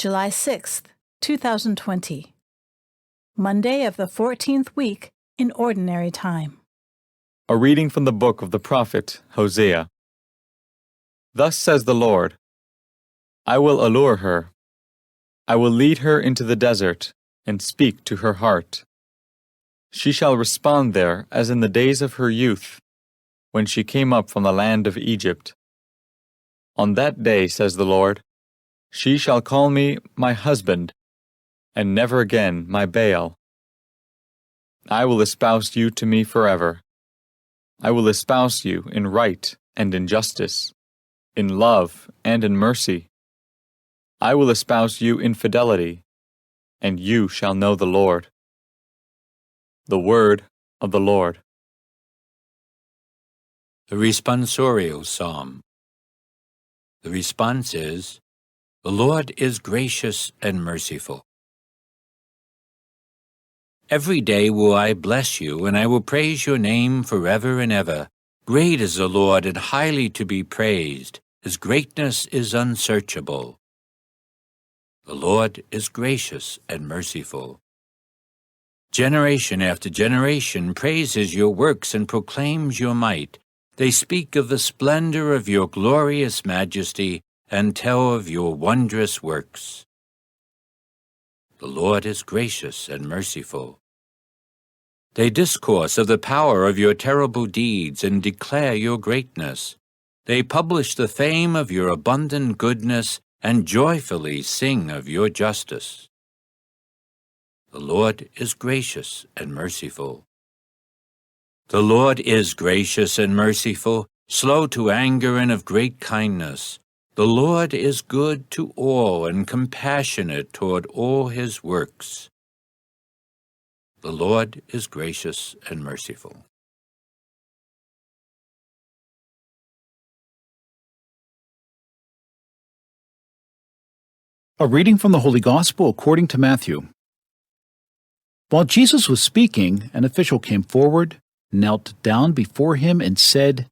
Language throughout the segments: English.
July 6th, 2020. Monday of the 14th week in Ordinary Time. A reading from the book of the prophet Hosea. Thus says the Lord, I will allure her. I will lead her into the desert and speak to her heart. She shall respond there as in the days of her youth, when she came up from the land of Egypt. On that day, says the Lord, she shall call me my husband, and never again my Baal. I will espouse you to me forever. I will espouse you in right and in justice, in love and in mercy. I will espouse you in fidelity, and you shall know the Lord. The word of the Lord. The responsorial psalm. The response is, The Lord is gracious and merciful. Every day will I bless you, and I will praise your name forever and ever. Great is the Lord and highly to be praised. His greatness is unsearchable. The Lord is gracious and merciful. Generation after generation praises your works and proclaims your might. They speak of the splendor of your glorious majesty and tell of your wondrous works. The Lord is gracious and merciful. They discourse of the power of your terrible deeds and declare your greatness. They publish the fame of your abundant goodness and joyfully sing of your justice. The Lord is gracious and merciful. The Lord is gracious and merciful, slow to anger and of great kindness. The Lord is good to all and compassionate toward all his works. The Lord is gracious and merciful. A reading from the Holy Gospel according to Matthew. While Jesus was speaking, an official came forward, knelt down before him, and said,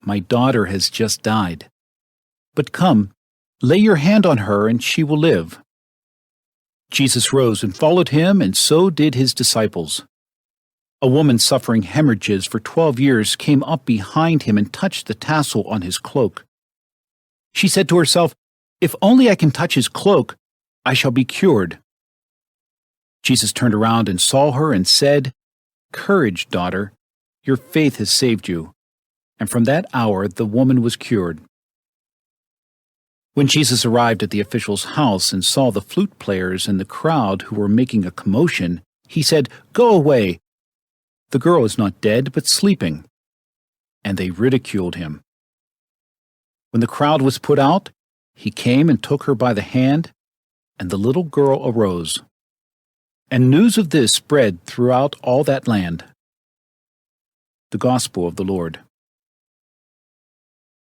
My daughter has just died. But come, lay your hand on her, and she will live. Jesus rose and followed him, and so did his disciples. A woman suffering hemorrhages for 12 years came up behind him and touched the tassel on his cloak. She said to herself, If only I can touch his cloak, I shall be cured. Jesus turned around and saw her and said, Courage, daughter, your faith has saved you. And from that hour the woman was cured. When Jesus arrived at the official's house and saw the flute players and the crowd who were making a commotion, he said, Go away! The girl is not dead, but sleeping. And they ridiculed him. When the crowd was put out, he came and took her by the hand, and the little girl arose. And news of this spread throughout all that land. The Gospel of the Lord.